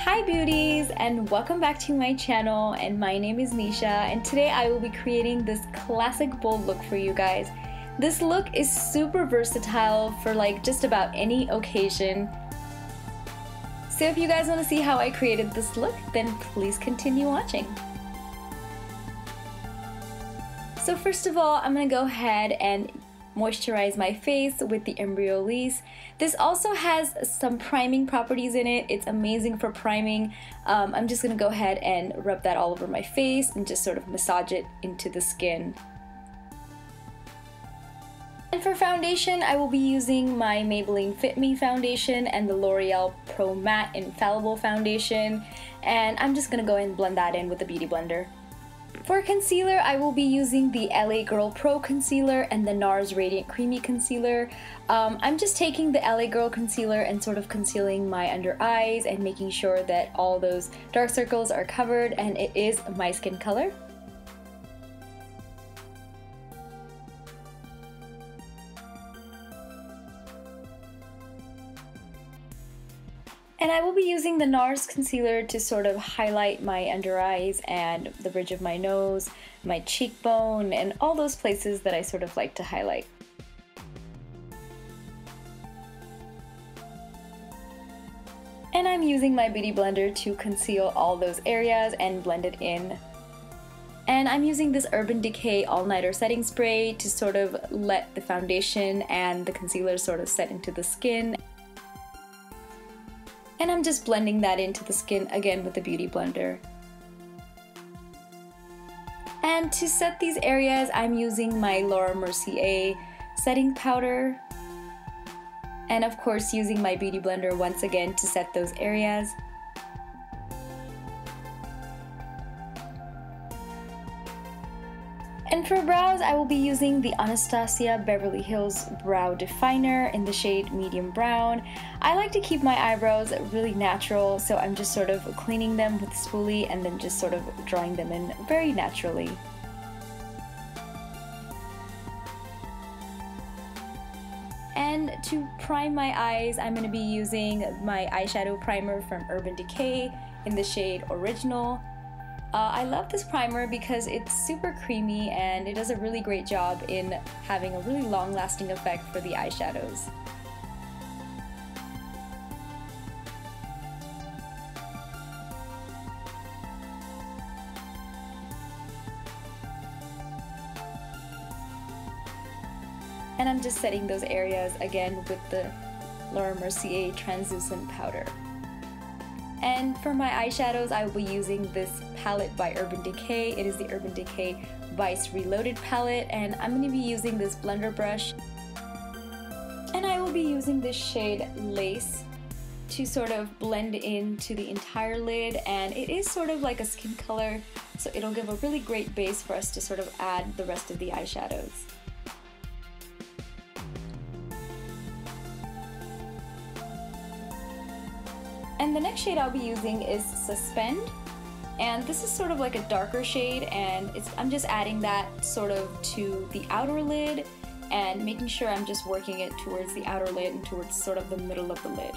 Hi beauties, and welcome back to my channel, and my name is NISHA, and today I will be creating this classic bold look for you guys. This look is super versatile for like just about any occasion. So if you guys want to see how I created this look, then please continue watching. So first of all, I'm going to go ahead and moisturize my face with the Embryolisse. This also has some priming properties in it. It's amazing for priming. I'm just gonna go ahead and rub that all over my face and just sort of massage it into the skin. And for foundation, I will be using my Maybelline Fit Me foundation and the Loreal Pro-Matte-Infallible foundation, and I'm just gonna go and blend that in with the Beauty Blender. For concealer, I will be using the LA Girl Pro Concealer and the Nars Radiant Creamy Concealer. I'm just taking the LA Girl Concealer and sort of concealing my under eyes and making sure that all those dark circles are covered, and it is my skin color. And I will be using the Nars concealer to sort of highlight my under eyes and the bridge of my nose, my cheekbone, and all those places that I sort of like to highlight. And I'm using my Beauty Blender to conceal all those areas and blend it in. And I'm using this Urban Decay All-Nighter Setting Spray to sort of let the foundation and the concealer sort of set into the skin. And I'm just blending that into the skin again with the Beauty Blender. And to set these areas, I'm using my Mercier setting powder. And of course using my Beauty Blender once again to set those areas. And for brows, I will be using the Anastasia Beverly Hills Brow Definer in the shade Medium Brown. I like to keep my eyebrows really natural, so I'm just sort of cleaning them with a spoolie and then just sort of drawing them in very naturally. And to prime my eyes, I'm going to be using my eyeshadow primer from Urban Decay in the shade Original. I love this primer because it's super creamy and it does a really great job in having a really long-lasting effect for the eyeshadows. And I'm just setting those areas again with the Mercier translucent powder. And for my eyeshadows, I will be using this palette by Urban Decay. It is the Urban Decay Vice Reloaded palette, and I'm going to be using this blender brush. And I will be using this shade Lace to sort of blend into the entire lid, and it is sort of like a skin color, so it'll give a really great base for us to sort of add the rest of the eyeshadows. And the next shade I'll be using is Suspend, and this is sort of like a darker shade, and I'm just adding that sort of to the outer lid and making sure I'm just working it towards the outer lid and towards sort of the middle of the lid.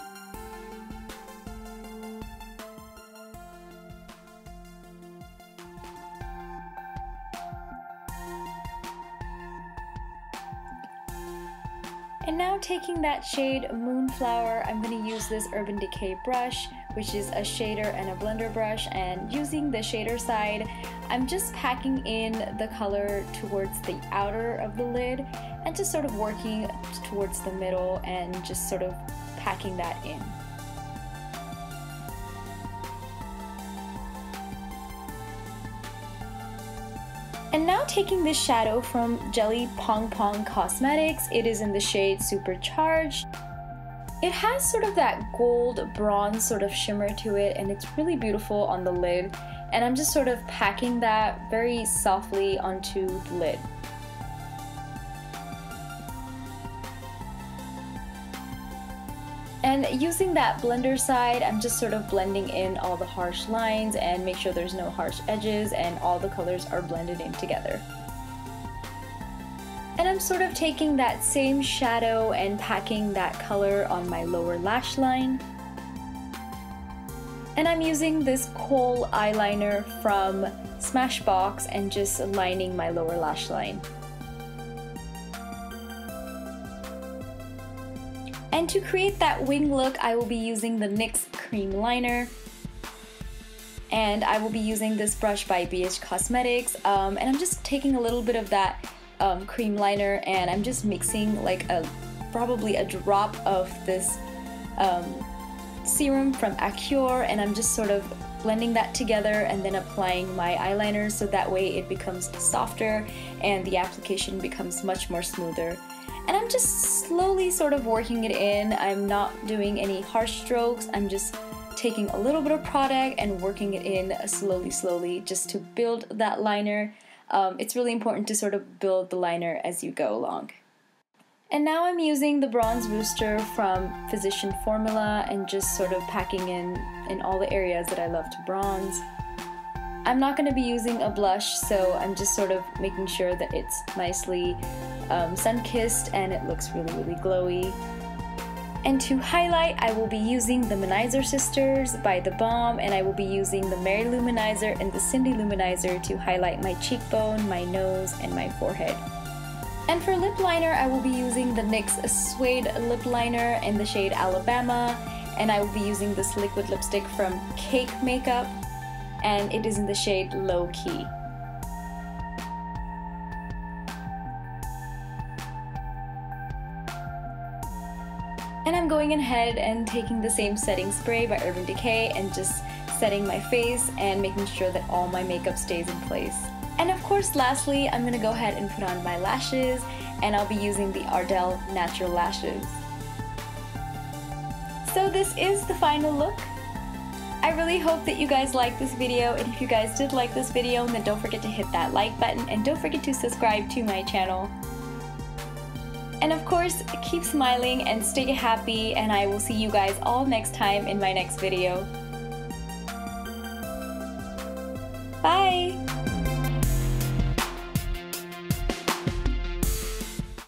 And now taking that shade Moonflower, I'm going to use this Urban Decay brush, which is a shader and a blender brush, and using the shader side, I'm just packing in the color towards the outer of the lid and just sort of working towards the middle and just sort of packing that in. And now taking this shadow from Jelly Pong Cosmetics, it is in the shade Supercharged. It has sort of that gold bronze sort of shimmer to it, and it's really beautiful on the lid. And I'm just sort of packing that very softly onto the lid. And using that blender side, I'm just sort of blending in all the harsh lines and make sure there's no harsh edges and all the colors are blended in together. And I'm sort of taking that same shadow and packing that color on my lower lash line. And I'm using this kohl eyeliner from Smashbox and just lining my lower lash line. And to create that wing look, I will be using the NYX cream liner. And I will be using this brush by Beige Cosmetics. And I'm just taking a little bit of that cream liner and I'm just mixing like probably a drop of this serum from Acure, and I'm just sort of blending that together and then applying my eyeliner so that way it becomes softer and the application becomes much more smoother. And I'm just slowly sort of working it in. I'm not doing any harsh strokes. I'm just taking a little bit of product and working it in slowly just to build that liner. It's really important to sort of build the liner as you go along. And now I'm using the bronze booster from Physician Formula and just sort of packing in all the areas that I love to bronze. I'm not going to be using a blush, so I'm just sort of making sure that it's nicely sun-kissed and it looks really glowy. And to highlight, I will be using the Manizer Sisters by the Balm, and I will be using the Mary Luminizer and the Cindy Luminizer to highlight my cheekbone, my nose, and my forehead. And for lip liner, I will be using the NYX Suede lip liner in the shade Alabama, and I will be using this liquid lipstick from Cake Makeup, and it is in the shade Low Key. And I'm going ahead and taking the same setting spray by Urban Decay and just setting my face and making sure that all my makeup stays in place. And of course, lastly, I'm going to go ahead and put on my lashes, and I'll be using the Ardell Natural Lashes. So this is the final look. I really hope that you guys liked this video, and if you guys did like this video, then don't forget to hit that like button, and don't forget to subscribe to my channel. And of course, keep smiling and stay happy, and I will see you guys all next time in my next video. Bye!